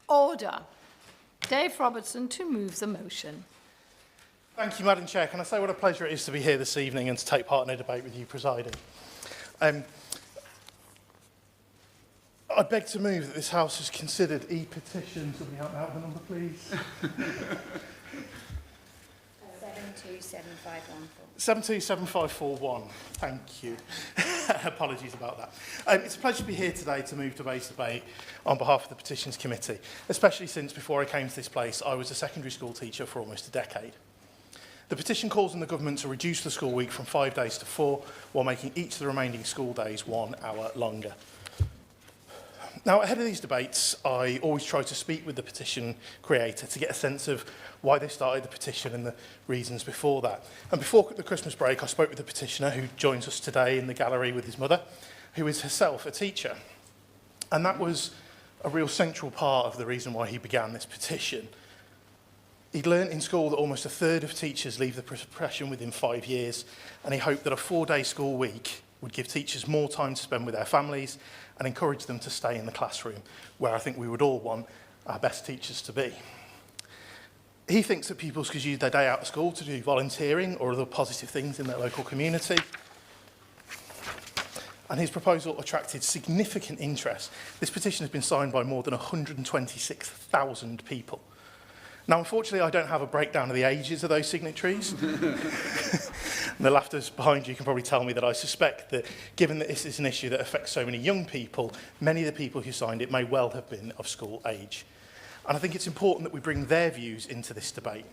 Order. Dave Robertson to move the motion. Thank you, Madam Chair. Can I say what a pleasure it is to be here this evening and to take part in a debate with you presiding. I beg to move that this House has considered E-petition. Somebody help me out with the number, please. 727514. 727541. Thank you. Apologies about that. It's a pleasure to be here today to move today's debate on behalf of the Petitions Committee, especially since before I came to this place, I was a secondary school teacher for almost a decade. The petition calls on the government to reduce the school week from 5 days to 4, while making each of the remaining school days 1 hour longer. Now, ahead of these debates, I always try to speak with the petition creator to get a sense of why they started the petition and the reasons before that. And before the Christmas break, I spoke with the petitioner who joins us today in the gallery with his mother, who is herself a teacher. And that was a real central part of the reason why he began this petition. He'd learnt in school that almost a third of teachers leave the profession within 5 years, and he hoped that a 4-day school week would give teachers more time to spend with their families and encourage them to stay in the classroom, where I think we would all want our best teachers to be. He thinks that pupils could use their day out of school to do volunteering or other positive things in their local community. And his proposal attracted significant interest. This petition has been signed by more than 126,000 people. Now, unfortunately, I don't have a breakdown of the ages of those signatories. And the laughters behind you can probably tell me that I suspect that, given that this is an issue that affects so many young people, many of the people who signed it may well have been of school age. And I think it's important that we bring their views into this debate.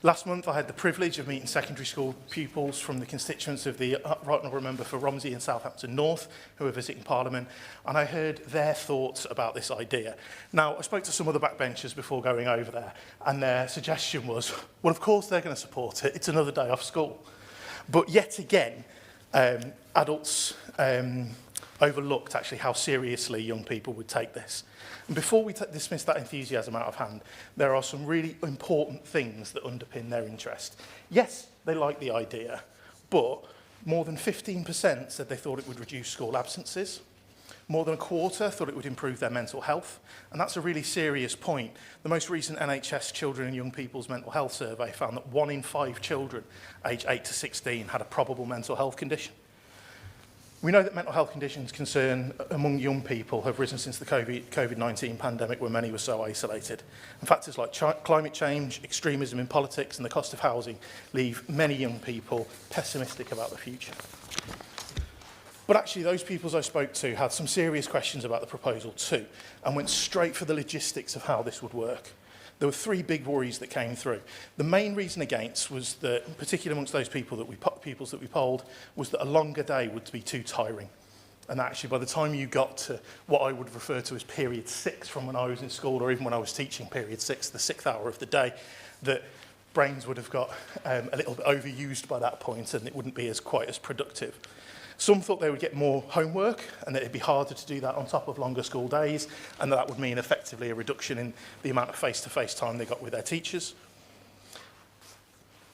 Last month, I had the privilege of meeting secondary school pupils from the constituents of the Right Honourable Member for Romsey and Southampton North, who are visiting Parliament, and I heard their thoughts about this idea. Now, I spoke to some other backbenchers before going over there, and their suggestion was, well, of course they're going to support it. It's another day off school. But yet again, adults overlooked actually how seriously young people would take this. And before we dismiss that enthusiasm out of hand, there are some really important things that underpin their interest. Yes, they like the idea, but more than 15% said they thought it would reduce school absences. More than a quarter thought it would improve their mental health. And that's a really serious point. The most recent NHS Children and Young People's Mental Health Survey found that 1 in 5 children aged 8 to 16 had a probable mental health condition. We know that mental health conditions concern among young people have risen since the COVID-19 pandemic, when many were so isolated. And factors like climate change, extremism in politics and the cost of housing leave many young people pessimistic about the future. But actually, those people I spoke to had some serious questions about the proposal too, and went straight for the logistics of how this would work. There were 3 big worries that came through. The main reason against was that, particularly amongst those pupils that we polled, was that a longer day would be too tiring. And actually, by the time you got to what I would refer to as period 6 from when I was in school, or even when I was teaching period 6, the 6th hour of the day, that brains would have got a little bit overused by that point, and it wouldn't be quite as productive. Some thought they would get more homework and that it'd be harder to do that on top of longer school days, and that would mean effectively a reduction in the amount of face-to-face time they got with their teachers.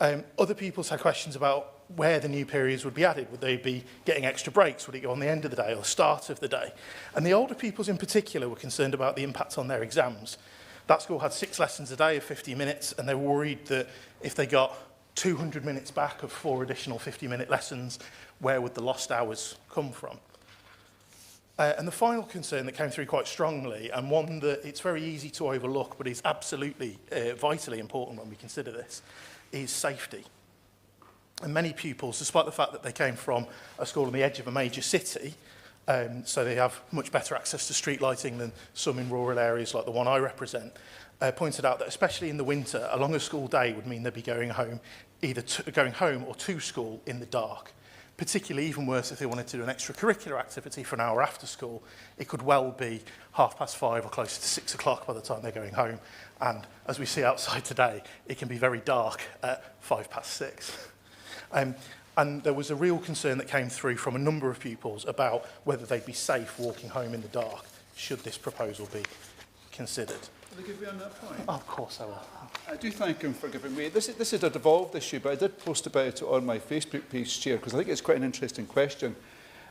Other people's had questions about where the new periods would be added. Would they be getting extra breaks? Would it go on the end of the day or the start of the day? And the older pupils in particular were concerned about the impact on their exams. That school had 6 lessons a day of 50 minutes, and they were worried that if they got 200 minutes back of 4 additional 50-minute lessons, where would the lost hours come from? And the final concern that came through quite strongly, and one that it's very easy to overlook but is absolutely vitally important when we consider this, is safety. And many pupils, despite the fact that they came from a school on the edge of a major city, so they have much better access to street lighting than some in rural areas like the one I represent, pointed out that especially in the winter, a longer school day would mean they'd be going home, going home or to school in the dark. Particularly even worse if they wanted to do an extracurricular activity for an hour after school, it could well be 5:30 or closer to 6 o'clock by the time they're going home. And as we see outside today, it can be very dark at 6:05. And there was a real concern that came through from a number of pupils about whether they'd be safe walking home in the dark should this proposal be considered. Will they give me on that point? Oh, of course I will. I do thank him for giving me. This is a devolved issue, but I did post about it on my Facebook page, Chair, because I think it's quite an interesting question.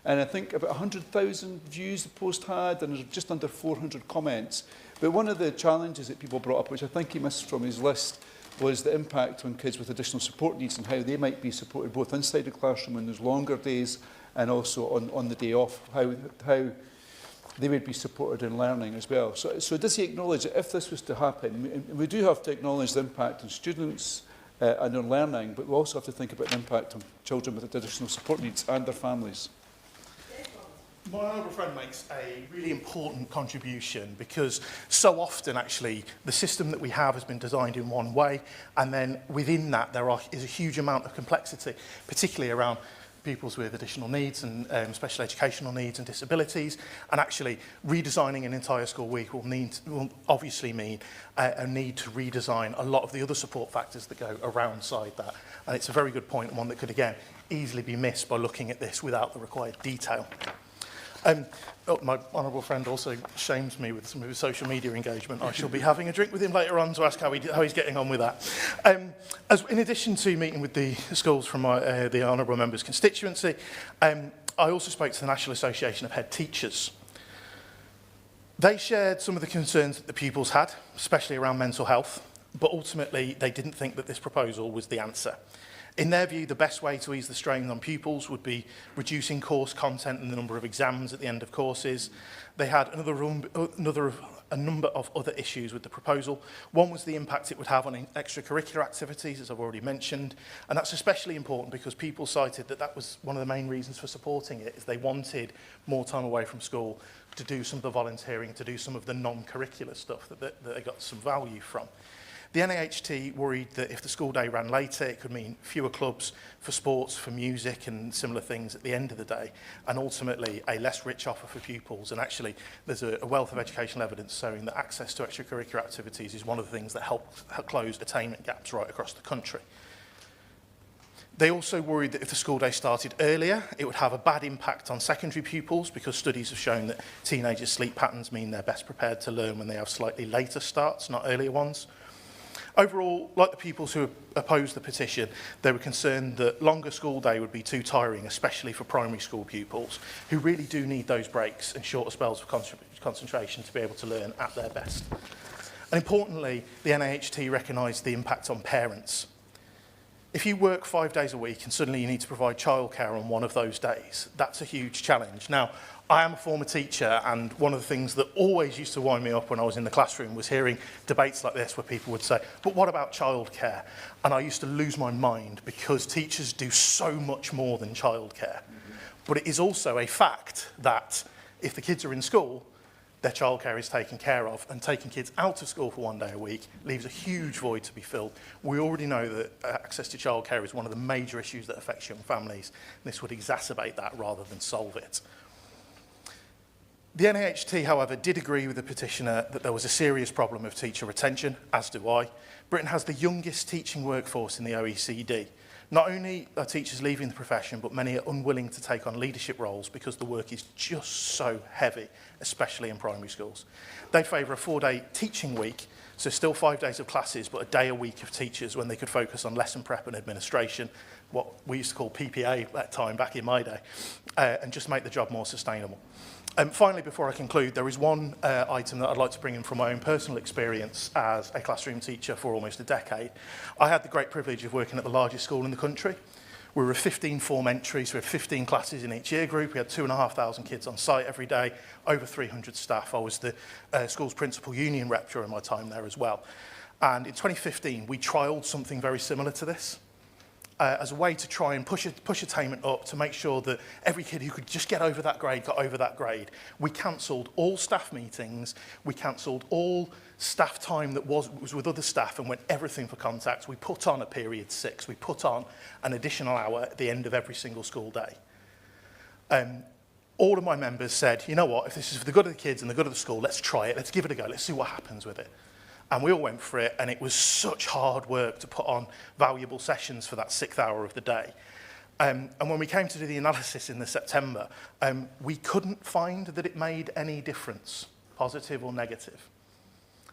And I think about 100,000 views the post had, and there's just under 400 comments. But one of the challenges that people brought up, which I think he missed from his list, was the impact on kids with additional support needs and how they might be supported both inside the classroom when there's longer days and also on the day off, how they would be supported in learning as well. So does he acknowledge that if this was to happen, we do have to acknowledge the impact on students and on learning, but we also have to think about the impact on children with additional support needs and their families? My honourable friend makes a really important contribution because so often actually the system that we have has been designed in one way, and then within that is a huge amount of complexity, particularly around pupils with additional needs and special educational needs and disabilities, and actually redesigning an entire school week will obviously mean a need to redesign a lot of the other support factors that go alongside that. And it's a very good point, and one that could again easily be missed by looking at this without the required detail. My honourable friend also shames me with some of his social media engagement. I shall be having a drink with him later on to ask how he's getting on with that. In addition to meeting with the schools from the honourable member's constituency, I also spoke to the National Association of Head Teachers. They shared some of the concerns that the pupils had, especially around mental health, but ultimately they didn't think that this proposal was the answer. In their view, the best way to ease the strain on pupils would be reducing course content and the number of exams at the end of courses. They had a number of other issues with the proposal. One was the impact it would have on extracurricular activities, as I've already mentioned, and that's especially important because people cited that that was one of the main reasons for supporting it, is they wanted more time away from school to do some of the volunteering, to do some of the non-curricular stuff that they got some value from. The NAHT worried that if the school day ran later, it could mean fewer clubs for sports, for music and similar things at the end of the day, and ultimately a less rich offer for pupils. And actually, there's a wealth of educational evidence showing that access to extracurricular activities is one of the things that help close attainment gaps right across the country. They also worried that if the school day started earlier, it would have a bad impact on secondary pupils because studies have shown that teenagers' sleep patterns mean they're best prepared to learn when they have slightly later starts, not earlier ones. Overall, like the pupils who opposed the petition, they were concerned that longer school day would be too tiring, especially for primary school pupils, who really do need those breaks and shorter spells of concentration to be able to learn at their best. And importantly, the NAHT recognised the impact on parents. If you work 5 days a week and suddenly you need to provide childcare on one of those days, that's a huge challenge. Now, I am a former teacher, and one of the things that always used to wind me up when I was in the classroom was hearing debates like this where people would say, but what about childcare? And I used to lose my mind because teachers do so much more than childcare. But it is also a fact that if the kids are in school, their childcare is taken care of, and taking kids out of school for 1 day a week leaves a huge void to be filled. We already know that access to childcare is one of the major issues that affects young families. This would exacerbate that rather than solve it. The NAHT, however, did agree with the petitioner that there was a serious problem of teacher retention, as do I. Britain has the youngest teaching workforce in the OECD. Not only are teachers leaving the profession, but many are unwilling to take on leadership roles because the work is just so heavy, especially in primary schools. They favour a 4-day teaching week, so still 5 days of classes, but a day a week of teachers when they could focus on lesson prep and administration, what we used to call PPA at that time back in my day, and just make the job more sustainable. Finally, before I conclude, there is one item that I'd like to bring in from my own personal experience as a classroom teacher for almost a decade. I had the great privilege of working at the largest school in the country. We were 15 form entries, so we had 15 classes in each year group. We had 2,500 kids on site every day, over 300 staff. I was the school's principal union rep during my time there as well. And in 2015, we trialled something very similar to this. As a way to try and push attainment up to make sure that every kid who could just get over that grade got over that grade. We cancelled all staff meetings, we cancelled all staff time that was with other staff and went everything for contact. We put on a period 6, we put on an additional hour at the end of every single school day. All of my members said, you know what, if this is for the good of the kids and the good of the school, let's try it, let's give it a go, let's see what happens with it. And we all went for it, and it was such hard work to put on valuable sessions for that 6th hour of the day. And when we came to do the analysis in September, we couldn't find that it made any difference, positive or negative.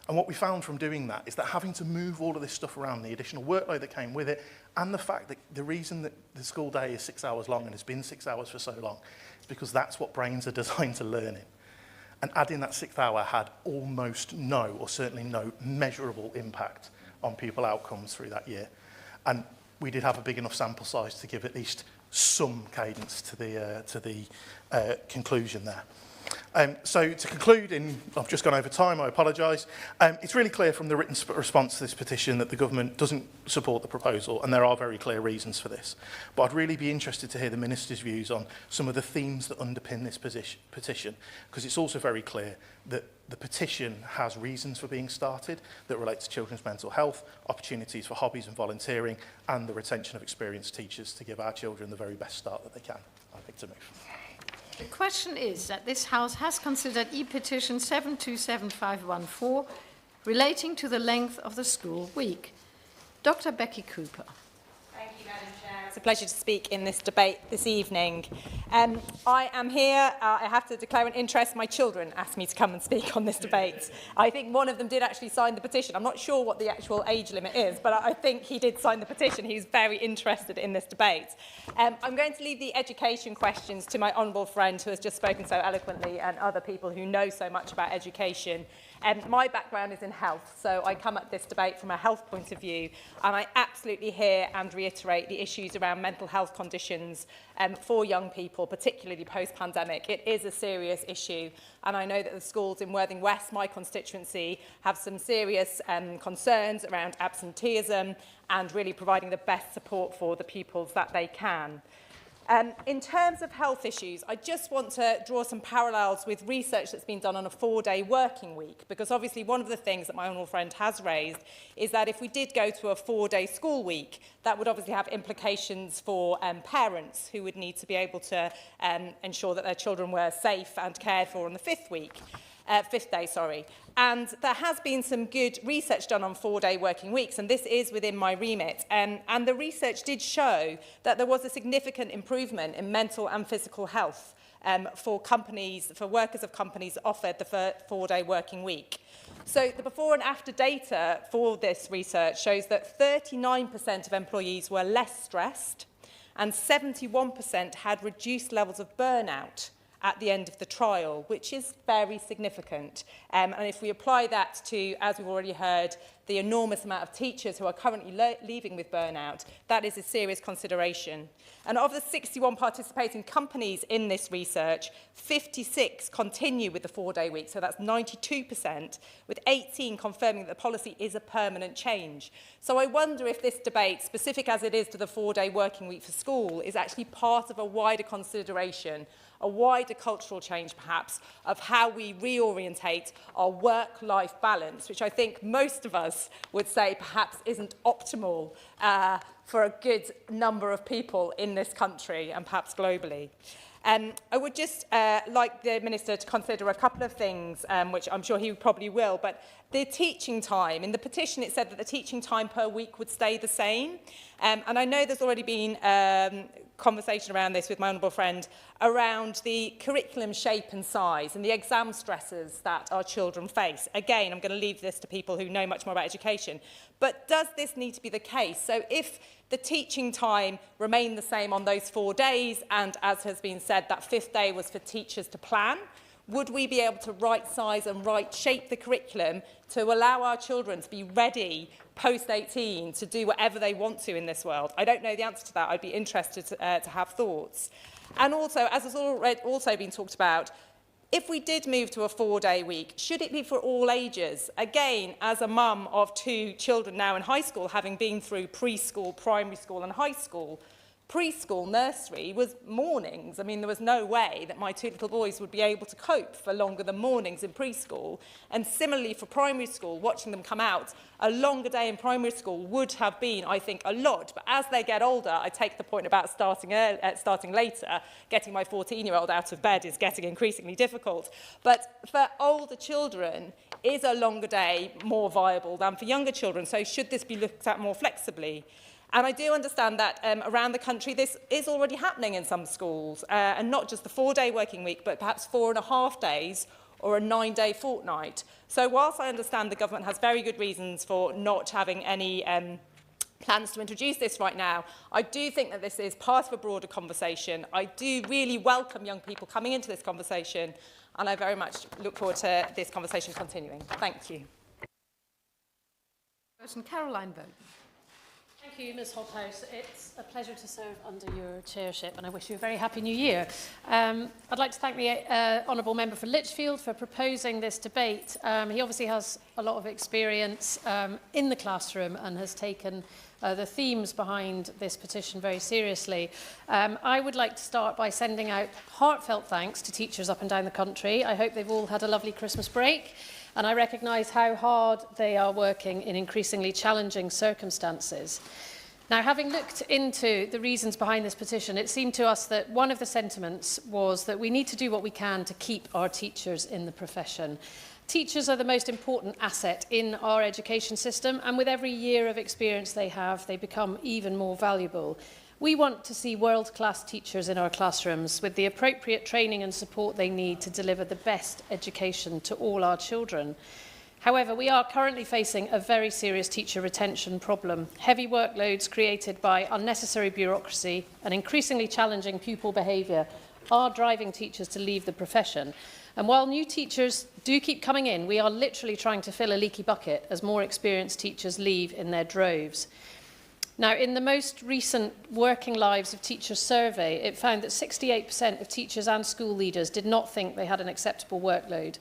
And what we found from doing that is that having to move all of this stuff around, the additional workload that came with it, and the fact that the reason that the school day is 6 hours long and has been 6 hours for so long is because that's what brains are designed to learn in. And adding that 6th hour had almost no, or certainly no, measurable impact on pupil outcomes through that year. And we did have a big enough sample size to give at least some cadence to the conclusion there. So to conclude, I've just gone over time, I apologise. It's really clear from the written response to this petition that the government doesn't support the proposal, and there are very clear reasons for this. But I'd really be interested to hear the Minister's views on some of the themes that underpin this petition, because it's also very clear that the petition has reasons for being started that relate to children's mental health, opportunities for hobbies and volunteering, and the retention of experienced teachers to give our children the very best start that they can. I'd like to move. The question is that this House has considered E-petition 727514 relating to the length of the school week. Dr. Becky Cooper. Thank you, Madam Chair. It's a pleasure to speak in this debate this evening. I am here, I have to declare an interest. My children asked me to come and speak on this debate. I think one of them did actually sign the petition. I'm not sure what the actual age limit is, but I think he did sign the petition. He's very interested in this debate. I'm going to leave the education questions to my honourable friend who has just spoken so eloquently and other people who know so much about education. My background is in health, so I come at this debate from a health point of view, and I absolutely hear and reiterate the issues around mental health conditions for young people, particularly post-pandemic. It is a serious issue, and I know that the schools in Worthing West, my constituency, have some serious concerns around absenteeism and really providing the best support for the pupils that they can. In terms of health issues, I just want to draw some parallels with research that's been done on a 4-day working week, because obviously one of the things that my honourable friend has raised is that if we did go to a 4-day school week, that would obviously have implications for parents who would need to be able to ensure that their children were safe and cared for on the fifth day, sorry. And there has been some good research done on 4-day working weeks, and this is within my remit. And the research did show that there was a significant improvement in mental and physical health for workers of companies that offered the 4-day working week. So the before and after data for this research shows that 39% of employees were less stressed and 71% had reduced levels of burnout at the end of the trial, which is very significant. And if we apply that to, as we've already heard, the enormous amount of teachers who are currently leaving with burnout, that is a serious consideration. And of the 61 participating companies in this research, 56 continue with the 4-day week, so that's 92%, with 18 confirming that the policy is a permanent change. So I wonder if this debate, specific as it is to the 4-day working week for school, is actually part of a wider consideration, a wider cultural change perhaps, of how we reorientate our work-life balance, which I think most of us would say perhaps isn't optimal for a good number of people in this country and perhaps globally. I would just like the Minister to consider a couple of things, which I'm sure he probably will, but the teaching time. In the petition, it said that the teaching time per week would stay the same. And I know there's already been conversation around this with my honourable friend around the curriculum shape and size and the exam stresses that our children face. Again, I'm going to leave this to people who know much more about education. But does this need to be the case? So if the teaching time remained the same on those 4 days, and as has been said, that fifth day was for teachers to plan, would we be able to right size and right shape the curriculum to allow our children to be ready post-18 to do whatever they want to in this world? I don't know the answer to that. I'd be interested to have thoughts. And also, as has also been talked about, if we did move to a 4-day week, should it be for all ages? Again, as a mum of 2 children now in high school, having been through preschool, primary school and high school, preschool, nursery was mornings. I mean, there was no way that my 2 little boys would be able to cope for longer than mornings in preschool. And similarly for primary school, watching them come out, a longer day in primary school would have been, I think, a lot. But as they get older, I take the point about starting later. Getting my 14-year-old out of bed is getting increasingly difficult. But for older children, is a longer day more viable than for younger children? So should this be looked at more flexibly? And I do understand that around the country this is already happening in some schools, and not just the 4-day working week, but perhaps 4.5 days, or a 9-day fortnight. So whilst I understand the government has very good reasons for not having any plans to introduce this right now, I do think that this is part of a broader conversation. I do really welcome young people coming into this conversation, and I very much look forward to this conversation continuing. Thank you. Caroline Bowden. Thank you, Ms Hobhouse. It's a pleasure to serve under your chairship, and I wish you a very happy new year. I'd like to thank the Honourable Member for Lichfield for proposing this debate. He obviously has a lot of experience in the classroom and has taken the themes behind this petition very seriously. I would like to start by sending out heartfelt thanks to teachers up and down the country. I hope they've all had a lovely Christmas break, and I recognise how hard they are working in increasingly challenging circumstances. Now, having looked into the reasons behind this petition, it seemed to us that one of the sentiments was that we need to do what we can to keep our teachers in the profession. Teachers are the most important asset in our education system, and with every year of experience they have, they become even more valuable. We want to see world-class teachers in our classrooms with the appropriate training and support they need to deliver the best education to all our children. However, we are currently facing a very serious teacher retention problem. Heavy workloads created by unnecessary bureaucracy and increasingly challenging pupil behaviour are driving teachers to leave the profession. And while new teachers do keep coming in, we are literally trying to fill a leaky bucket as more experienced teachers leave in their droves. Now, in the most recent Working Lives of Teachers survey, it found that 68% of teachers and school leaders did not think they had an acceptable workload.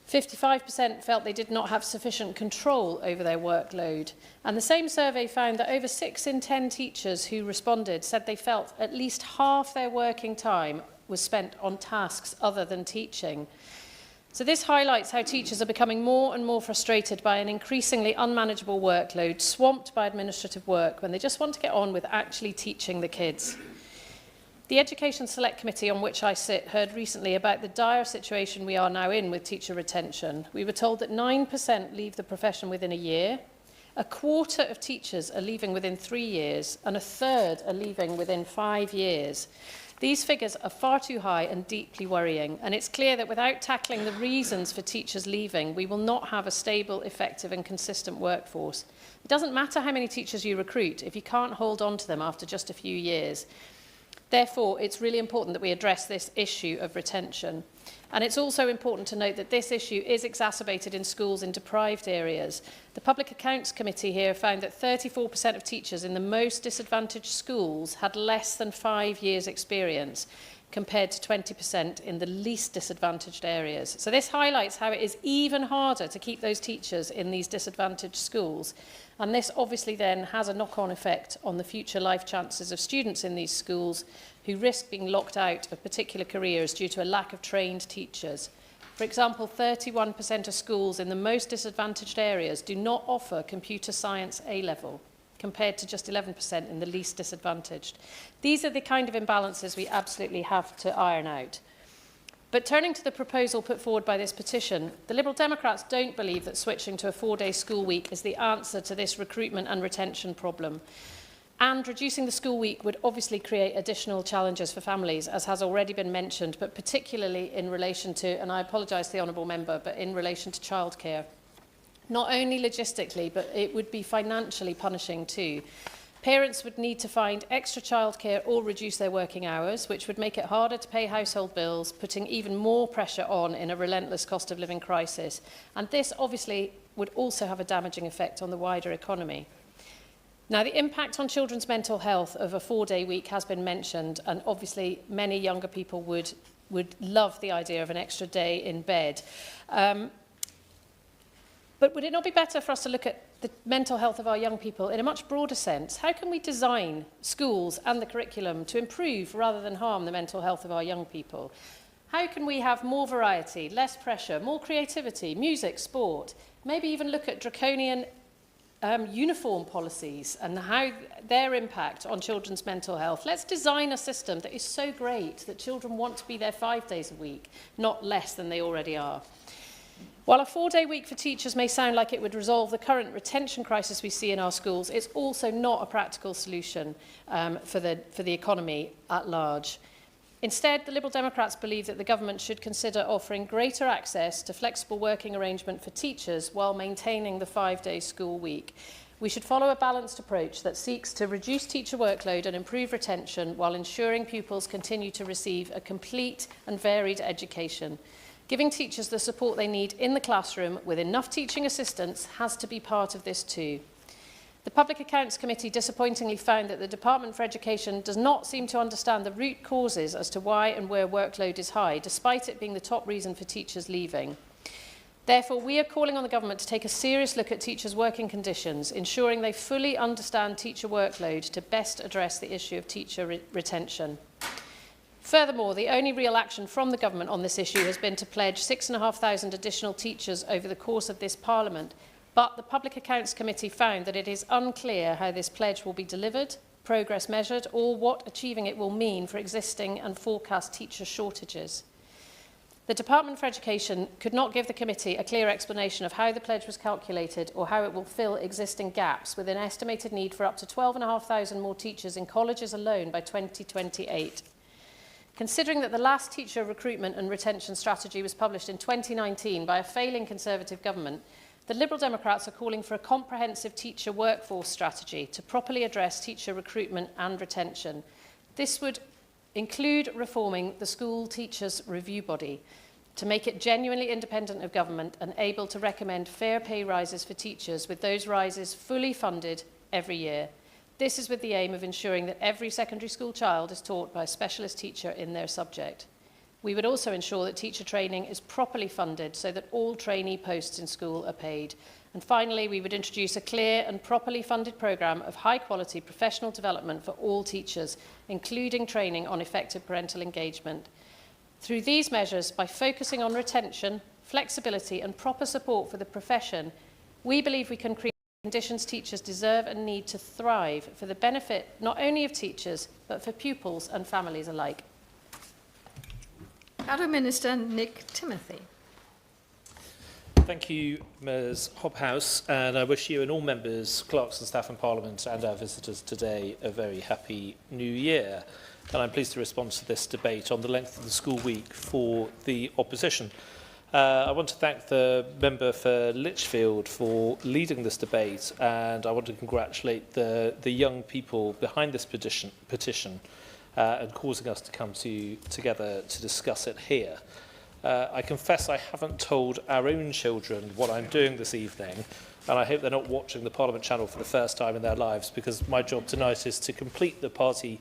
55% felt they did not have sufficient control over their workload. And the same survey found that over 6 in 10 teachers who responded said they felt at least half their working time was spent on tasks other than teaching. So this highlights how teachers are becoming more and more frustrated by an increasingly unmanageable workload, swamped by administrative work, when they just want to get on with actually teaching the kids. The Education Select Committee, on which I sit, heard recently about the dire situation we are now in with teacher retention. We were told that 9% leave the profession within a year, a quarter of teachers are leaving within 3 years, and a third are leaving within 5 years. These figures are far too high and deeply worrying, and it's clear that without tackling the reasons for teachers leaving, we will not have a stable, effective and consistent workforce. It doesn't matter how many teachers you recruit if you can't hold on to them after just a few years. Therefore, it's really important that we address this issue of retention. And it's also important to note that this issue is exacerbated in schools in deprived areas. The Public Accounts Committee here found that 34% of teachers in the most disadvantaged schools had less than 5 years' experience, compared to 20% in the least disadvantaged areas. So this highlights how it is even harder to keep those teachers in these disadvantaged schools. And this obviously then has a knock-on effect on the future life chances of students in these schools who risk being locked out of particular careers due to a lack of trained teachers. For example, 31% of schools in the most disadvantaged areas do not offer computer science A-level, compared to just 11% in the least disadvantaged. These are the kind of imbalances we absolutely have to iron out. But turning to the proposal put forward by this petition, the Liberal Democrats don't believe that switching to a 4-day school week is the answer to this recruitment and retention problem. And reducing the school week would obviously create additional challenges for families, as has already been mentioned, but particularly in relation to, and I apologise to the Honourable Member, but in relation to childcare. Not only logistically, but it would be financially punishing too. Parents would need to find extra childcare or reduce their working hours, which would make it harder to pay household bills, putting even more pressure on in a relentless cost of living crisis. And this obviously would also have a damaging effect on the wider economy. Now, the impact on children's mental health of a 4-day week has been mentioned, and obviously many younger people would love the idea of an extra day in bed. But would it not be better for us to look at the mental health of our young people in a much broader sense? How can we design schools and the curriculum to improve rather than harm the mental health of our young people? How can we have more variety, less pressure, more creativity, music, sport, maybe even look at draconian uniform policies and how their impact on children's mental health? Let's design a system that is so great that children want to be there 5 days a week, not less than they already are. While a 4-day week for teachers may sound like it would resolve the current retention crisis we see in our schools, it's also not a practical solution for the economy at large. Instead, the Liberal Democrats believe that the government should consider offering greater access to flexible working arrangement for teachers while maintaining the 5-day school week. We should follow a balanced approach that seeks to reduce teacher workload and improve retention while ensuring pupils continue to receive a complete and varied education. Giving teachers the support they need in the classroom with enough teaching assistants has to be part of this too. The Public Accounts Committee disappointingly found that the Department for Education does not seem to understand the root causes as to why and where workload is high, despite it being the top reason for teachers leaving. Therefore, we are calling on the government to take a serious look at teachers' working conditions, ensuring they fully understand teacher workload to best address the issue of teacher retention. Furthermore, the only real action from the government on this issue has been to pledge 6,500 additional teachers over the course of this Parliament, but the Public Accounts Committee found that it is unclear how this pledge will be delivered, progress measured, or what achieving it will mean for existing and forecast teacher shortages. The Department for Education could not give the committee a clear explanation of how the pledge was calculated or how it will fill existing gaps with an estimated need for up to 12,500 more teachers in colleges alone by 2028. Considering that the last teacher recruitment and retention strategy was published in 2019 by a failing Conservative government, the Liberal Democrats are calling for a comprehensive teacher workforce strategy to properly address teacher recruitment and retention. This would include reforming the School Teachers Review Body to make it genuinely independent of government and able to recommend fair pay rises for teachers, with those rises fully funded every year. This is with the aim of ensuring that every secondary school child is taught by a specialist teacher in their subject. We would also ensure that teacher training is properly funded so that all trainee posts in school are paid. And finally, we would introduce a clear and properly funded programme of high-quality professional development for all teachers, including training on effective parental engagement. Through these measures, by focusing on retention, flexibility and proper support for the profession, we believe we can create conditions teachers deserve and need to thrive for the benefit not only of teachers, but for pupils and families alike. Shadow Minister Nick Timothy. Thank you, Ms Hobhouse, and I wish you and all members, clerks and staff in Parliament and our visitors today a very happy new year. And I'm pleased to respond to this debate on the length of the school week for the opposition. I want to thank the member for Lichfield for leading this debate, and I want to congratulate the young people behind this petition and causing us to come together to discuss it here. I confess I haven't told our own children what I'm doing this evening, and I hope they're not watching the Parliament channel for the first time in their lives, because my job tonight is to complete the party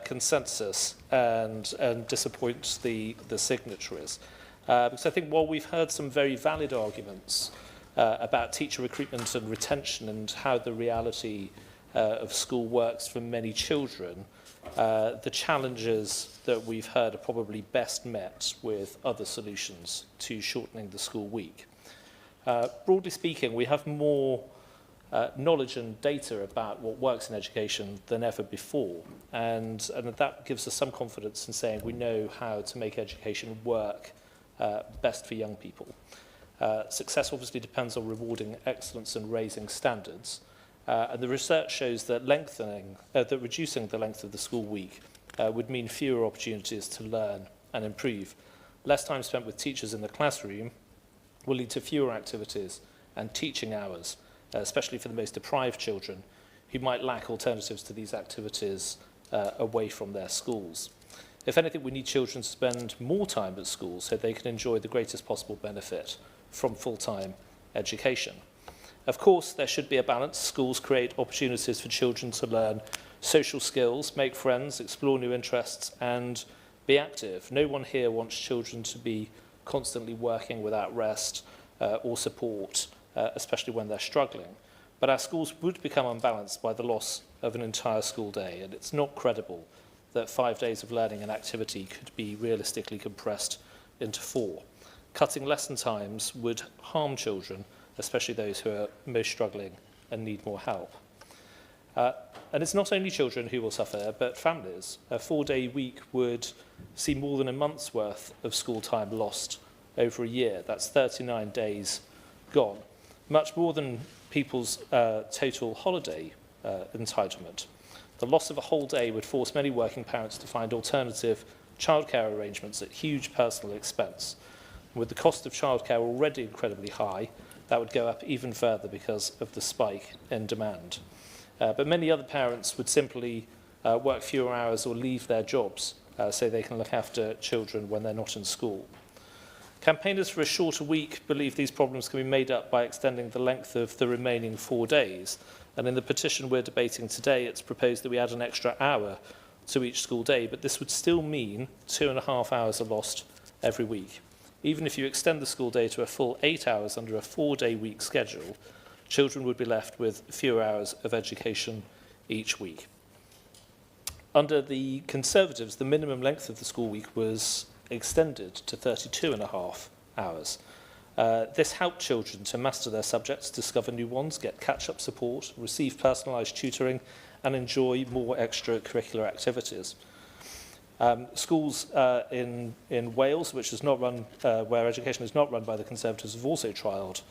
consensus and disappoint the signatories. Because I think while we've heard some very valid arguments about teacher recruitment and retention and how the reality of school works for many children, the challenges that we've heard are probably best met with other solutions to shortening the school week. Broadly speaking, we have more knowledge and data about what works in education than ever before, and that gives us some confidence in saying we know how to make education work best for young people. Success obviously depends on rewarding excellence and raising standards. And the research shows that reducing the length of the school week would mean fewer opportunities to learn and improve. Less time spent with teachers in the classroom will lead to fewer activities and teaching hours, especially for the most deprived children who might lack alternatives to these activities away from their schools. If anything, we need children to spend more time at school so they can enjoy the greatest possible benefit from full-time education. Of course, there should be a balance. Schools create opportunities for children to learn social skills, make friends, explore new interests, and be active. No one here wants children to be constantly working without rest or support, especially when they're struggling. But our schools would become unbalanced by the loss of an entire school day, and it's not credible that 5 days of learning and activity could be realistically compressed into 4. Cutting lesson times would harm children, especially those who are most struggling and need more help. And it's not only children who will suffer, but families. A 4-day week would see more than a month's worth of school time lost over a year. That's 39 days gone, much more than people's total holiday entitlement. The loss of a whole day would force many working parents to find alternative childcare arrangements at huge personal expense. With the cost of childcare already incredibly high, that would go up even further because of the spike in demand. But many other parents would simply work fewer hours or leave their jobs so they can look after children when they're not in school. Campaigners for a shorter week believe these problems can be made up by extending the length of the remaining 4 days. And in the petition we're debating today, it's proposed that we add an extra hour to each school day, but this would still mean 2.5 hours are lost every week. Even if you extend the school day to a full 8 hours under a 4-day week schedule, children would be left with fewer hours of education each week. Under the Conservatives, the minimum length of the school week was extended to 32.5 hours. This helped children to master their subjects, discover new ones, get catch-up support, receive personalised tutoring, and enjoy more extracurricular activities. Schools in Wales, which is not run, where education is not run by the Conservatives, have also trialled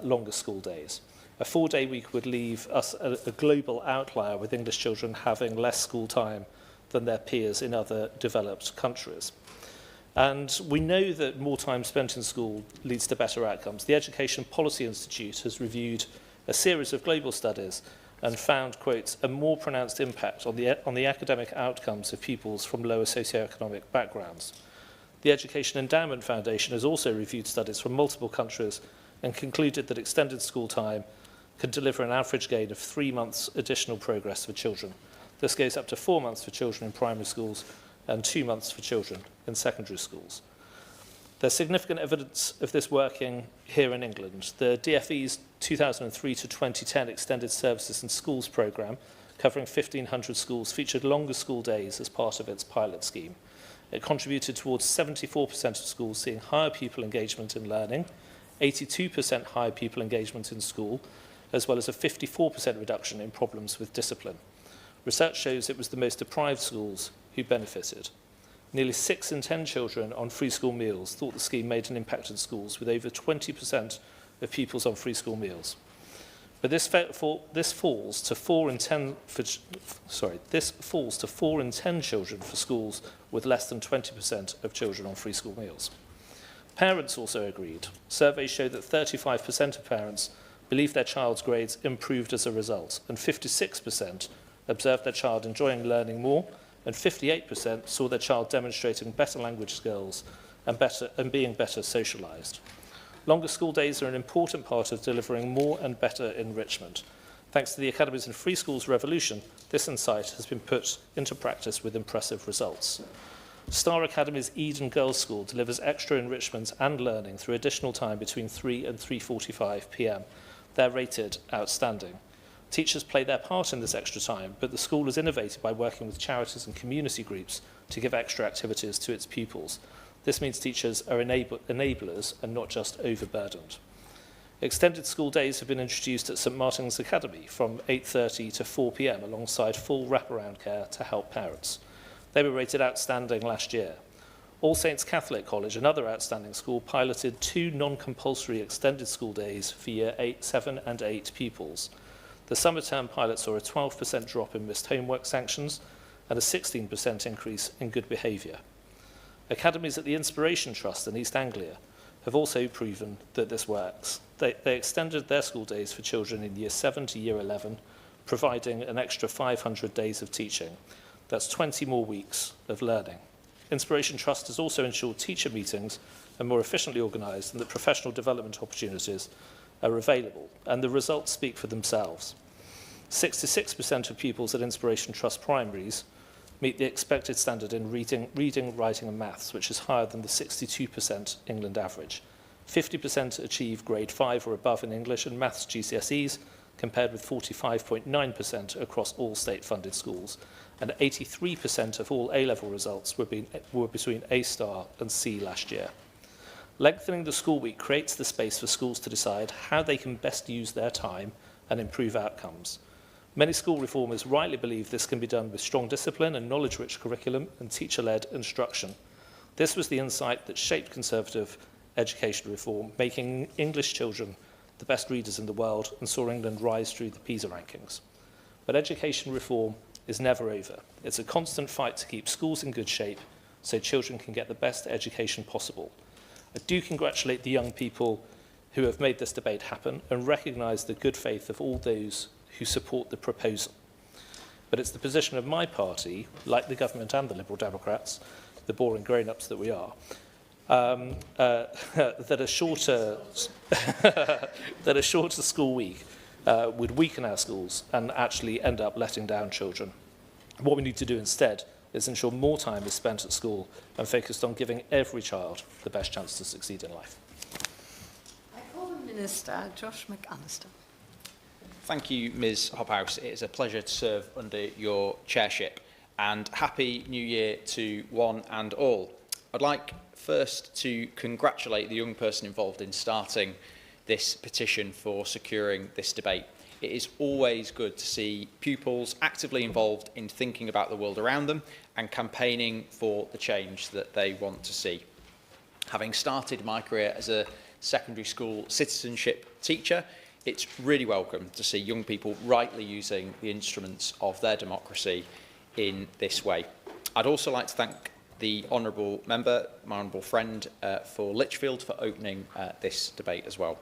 longer school days. A 4-day week would leave us a global outlier, with English children having less school time than their peers in other developed countries. And we know that more time spent in school leads to better outcomes. The Education Policy Institute has reviewed a series of global studies and found, quote, a more pronounced impact on the academic outcomes of pupils from lower socioeconomic backgrounds. The Education Endowment Foundation has also reviewed studies from multiple countries and concluded that extended school time can deliver an average gain of 3 months additional progress for children. This goes up to 4 months for children in primary schools and 2 months for children in secondary schools. There's significant evidence of this working here in England. The DfE's 2003 to 2010 Extended Services in Schools programme, covering 1,500 schools, featured longer school days as part of its pilot scheme. It contributed towards 74% of schools seeing higher pupil engagement in learning, 82% higher pupil engagement in school, as well as a 54% reduction in problems with discipline. Research shows it was the most deprived schools who benefited. Nearly 6 in 10 children on free school meals thought the scheme made an impact in schools, with over 20% of pupils on free school meals. But this falls to 4 in 10 children for schools with less than 20% of children on free school meals. Parents also agreed. Surveys show that 35% of parents believe their child's grades improved as a result, and 56% observed their child enjoying learning more, and 58% saw their child demonstrating better language skills and being better socialised. Longer school days are an important part of delivering more and better enrichment. Thanks to the Academies and Free Schools revolution, this insight has been put into practice with impressive results. Star Academy's Eden Girls' School delivers extra enrichment and learning through additional time between 3 and 3:45 p.m. They're rated outstanding. Teachers play their part in this extra time, but the school has innovated by working with charities and community groups to give extra activities to its pupils. This means teachers are enablers and not just overburdened. Extended school days have been introduced at St Martin's Academy from 8:30 to 4 p.m. alongside full wraparound care to help parents. They were rated outstanding last year. All Saints Catholic College, another outstanding school, piloted 2 non-compulsory extended school days for year 7 and 8 pupils. The summer term pilot saw a 12% drop in missed homework sanctions and a 16% increase in good behaviour. Academies at the Inspiration Trust in East Anglia have also proven that this works. They extended their school days for children in year 7 to year 11, providing an extra 500 days of teaching. That's 20 more weeks of learning. Inspiration Trust has also ensured teacher meetings are more efficiently organised and that professional development opportunities are available, and the results speak for themselves. 66% of pupils at Inspiration Trust primaries meet the expected standard in reading, writing and maths, which is higher than the 62% England average. 50% achieve grade 5 or above in English and maths GCSEs, compared with 45.9% across all state-funded schools, and 83% of all A-level results were between A* and C last year. Lengthening the school week creates the space for schools to decide how they can best use their time and improve outcomes. Many school reformers rightly believe this can be done with strong discipline and knowledge-rich curriculum and teacher-led instruction. This was the insight that shaped Conservative education reform, making English children the best readers in the world and saw England rise through the PISA rankings. But education reform is never over. It's a constant fight to keep schools in good shape, so children can get the best education possible. I do congratulate the young people who have made this debate happen and recognise the good faith of all those who support the proposal. But it's the position of my party, like the government and the Liberal Democrats, the boring grown-ups that we are, that a shorter that a shorter school week would weaken our schools and actually end up letting down children. What we need to do instead is ensure more time is spent at school and focused on giving every child the best chance to succeed in life. I call the Minister, Josh McAllister. Thank you, Ms Hobhouse. It is a pleasure to serve under your chairship, and Happy New Year to one and all. I'd like first to congratulate the young person involved in starting this petition for securing this debate. It is always good to see pupils actively involved in thinking about the world around them and campaigning for the change that they want to see. Having started my career as a secondary school citizenship teacher, it's really welcome to see young people rightly using the instruments of their democracy in this way. I'd also like to thank the honourable member, my honourable friend for Lichfield, for opening this debate as well.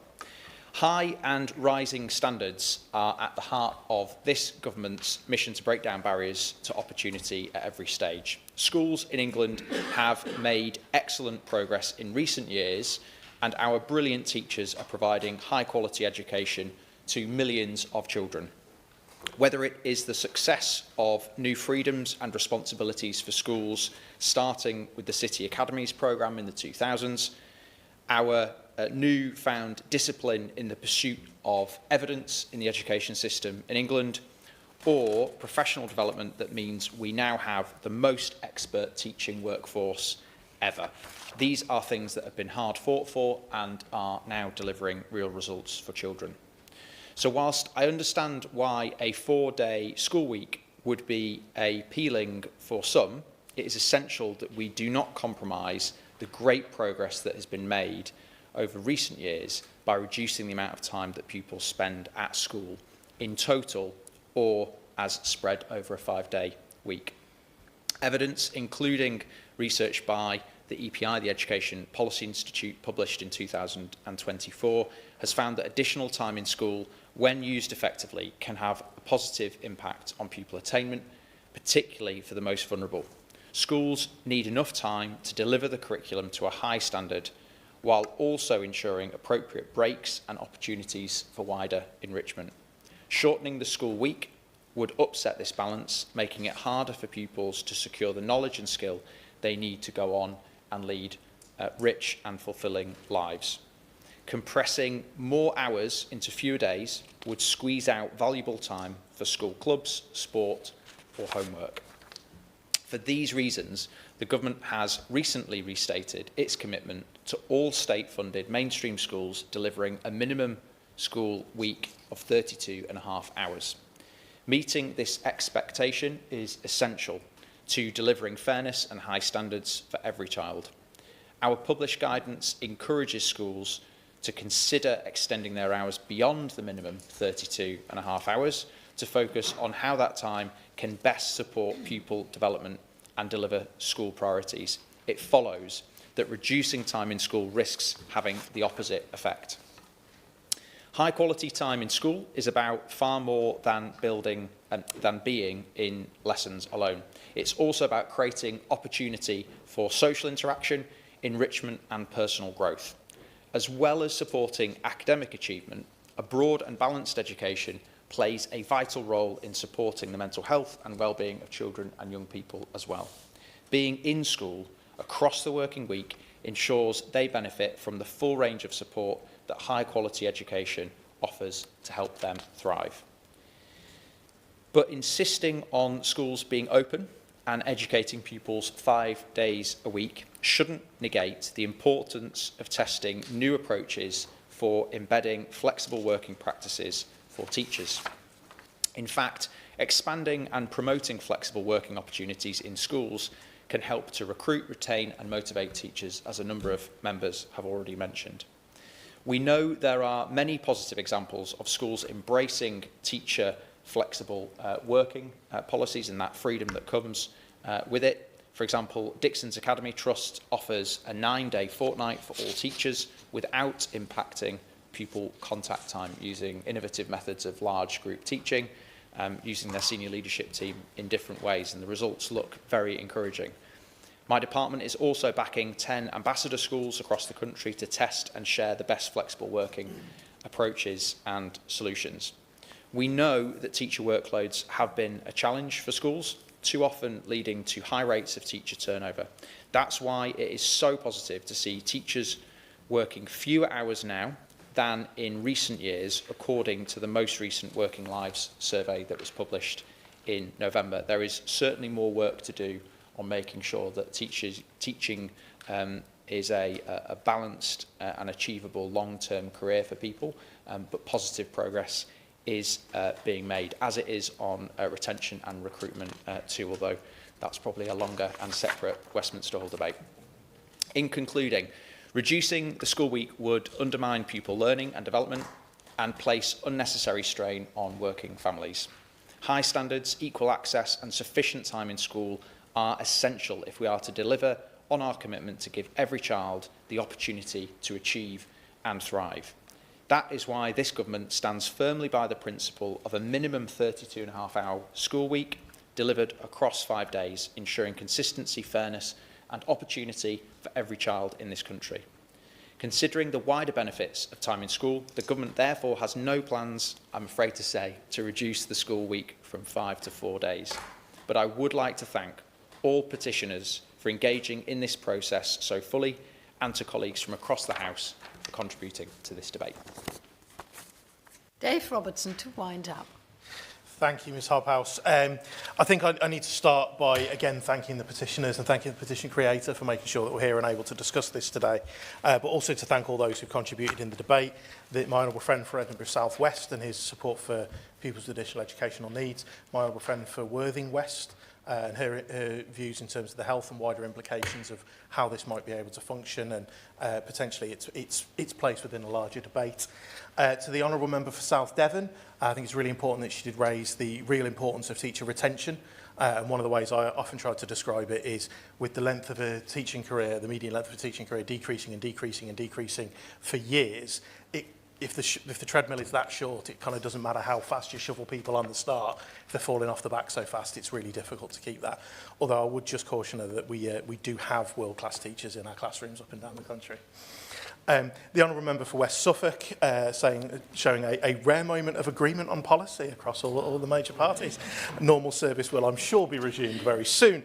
High and rising standards are at the heart of this government's mission to break down barriers to opportunity at every stage. Schools in England have made excellent progress in recent years, and our brilliant teachers are providing high-quality education to millions of children. Whether it is the success of new freedoms and responsibilities for schools, starting with the City Academies programme in the 2000s, our newfound discipline in the pursuit of evidence in the education system in England, or professional development that means we now have the most expert teaching workforce ever. These are things that have been hard fought for and are now delivering real results for children. So whilst I understand why a 4-day school week would be appealing for some, it is essential that we do not compromise the great progress that has been made over recent years by reducing the amount of time that pupils spend at school in total or as spread over a 5-day week. Evidence, including research by the EPI, the Education Policy Institute, published in 2024, has found that additional time in school, when used effectively, can have a positive impact on pupil attainment, particularly for the most vulnerable. Schools need enough time to deliver the curriculum to a high standard, while also ensuring appropriate breaks and opportunities for wider enrichment. Shortening the school week would upset this balance, making it harder for pupils to secure the knowledge and skill they need to go on and lead rich and fulfilling lives. Compressing more hours into fewer days would squeeze out valuable time for school clubs, sport, or homework. For these reasons, the government has recently restated its commitment to all state-funded mainstream schools delivering a minimum school week of 32.5 hours. Meeting this expectation is essential to delivering fairness and high standards for every child. Our published guidance encourages schools to consider extending their hours beyond the minimum 32.5 hours to focus on how that time can best support pupil development and deliver school priorities. It follows that reducing time in school risks having the opposite effect. High quality time in school is about far more than being in lessons alone. It's also about creating opportunity for social interaction, enrichment and personal growth. As well as supporting academic achievement, a broad and balanced education plays a vital role in supporting the mental health and well-being of children and young people as well. Being in school across the working week ensures they benefit from the full range of support that high-quality education offers to help them thrive. But insisting on schools being open and educating pupils 5 days a week shouldn't negate the importance of testing new approaches for embedding flexible working practices for teachers. In fact, expanding and promoting flexible working opportunities in schools can help to recruit, retain and motivate teachers, as a number of members have already mentioned. We know there are many positive examples of schools embracing teacher flexible working policies and that freedom that comes with it. For example, Dixon's Academy Trust offers a 9-day fortnight for all teachers without impacting pupil contact time, using innovative methods of large group teaching, using their senior leadership team in different ways, and the results look very encouraging. My department is also backing 10 ambassador schools across the country to test and share the best flexible working approaches and solutions. We know that teacher workloads have been a challenge for schools, too often leading to high rates of teacher turnover. That's why it is so positive to see teachers working fewer hours now than in recent years, according to the most recent Working Lives survey that was published in November. There is certainly more work to do on making sure that teaching is a balanced and achievable long-term career for people, but positive progress is being made, as it is on retention and recruitment too, although that's probably a longer and separate Westminster Hall debate. In concluding, reducing the school week would undermine pupil learning and development and place unnecessary strain on working families. High standards, equal access and sufficient time in school are essential if we are to deliver on our commitment to give every child the opportunity to achieve and thrive. That is why this government stands firmly by the principle of a minimum 32.5-hour school week delivered across 5 days, ensuring consistency, fairness and opportunity for every child in this country. Considering the wider benefits of time in school, the government therefore has no plans, I'm afraid to say, to reduce the school week from 5 to 4 days. But I would like to thank all petitioners for engaging in this process so fully, and to colleagues from across the House for contributing to this debate. Dave Robertson to wind up. Thank you, Ms Hobhouse. I think I need to start by, again, thanking the petitioners and thanking the petition creator for making sure that we're here and able to discuss this today, but also to thank all those who contributed in the debate, my honourable friend for Edinburgh South West and his support for pupils with additional educational needs, my honourable friend for Worthing West, and her views in terms of the health and wider implications of how this might be able to function and potentially its place within a larger debate. To the Honourable Member for South Devon, I think it's really important that she did raise the real importance of teacher retention. And one of the ways I often try to describe it is with the length of a teaching career, the median length of a teaching career decreasing and decreasing and decreasing for years, if the treadmill is that short, it kind of doesn't matter how fast you shovel people on the start. If they're falling off the back so fast, it's really difficult to keep that. Although I would just caution her that we do have world-class teachers in our classrooms up and down the country. The Honourable Member for West Suffolk showing a rare moment of agreement on policy across all the major parties. Normal service will, I'm sure, be resumed very soon.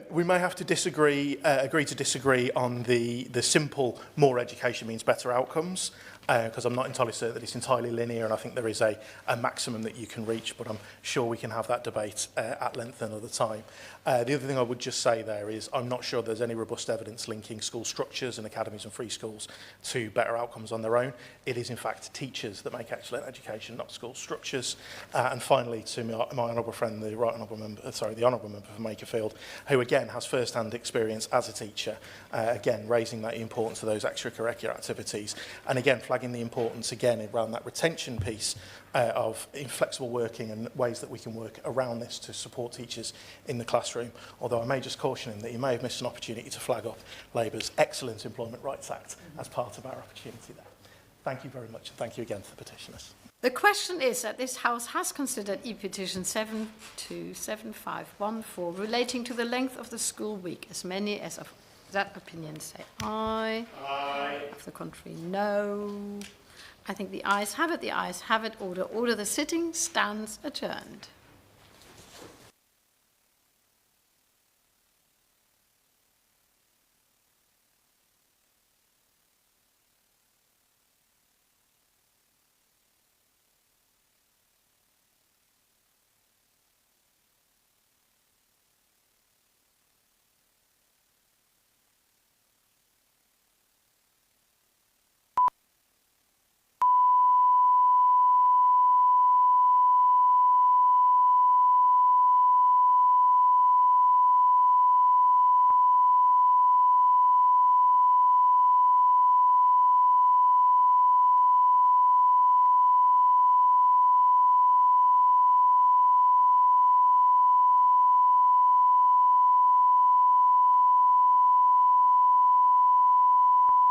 We may have to agree to disagree on the simple more education means better outcomes, because I'm not entirely certain that it's entirely linear, and I think there is a maximum that you can reach, but I'm sure we can have that debate at length another time. The other thing I would just say there is I'm not sure there's any robust evidence linking school structures and academies and free schools to better outcomes on their own. It is in fact teachers that make excellent education, not school structures. And finally, to my honourable friend, the honourable member for Makerfield, who again has first-hand experience as a teacher, again raising that importance of those extracurricular activities, and again flagging the importance again around that retention piece of inflexible working and ways that we can work around this to support teachers in the classroom. Although I may just caution him that he may have missed an opportunity to flag up Labour's excellent Employment Rights Act as part of our opportunity there. Thank you very much, and thank you again to the petitioners. The question is that this House has considered E-petition 727514 relating to the length of the school week. As many as of that opinion say aye. Aye. Of the contrary, no. I think the ayes have it. The ayes have it. Order. The sitting stands adjourned.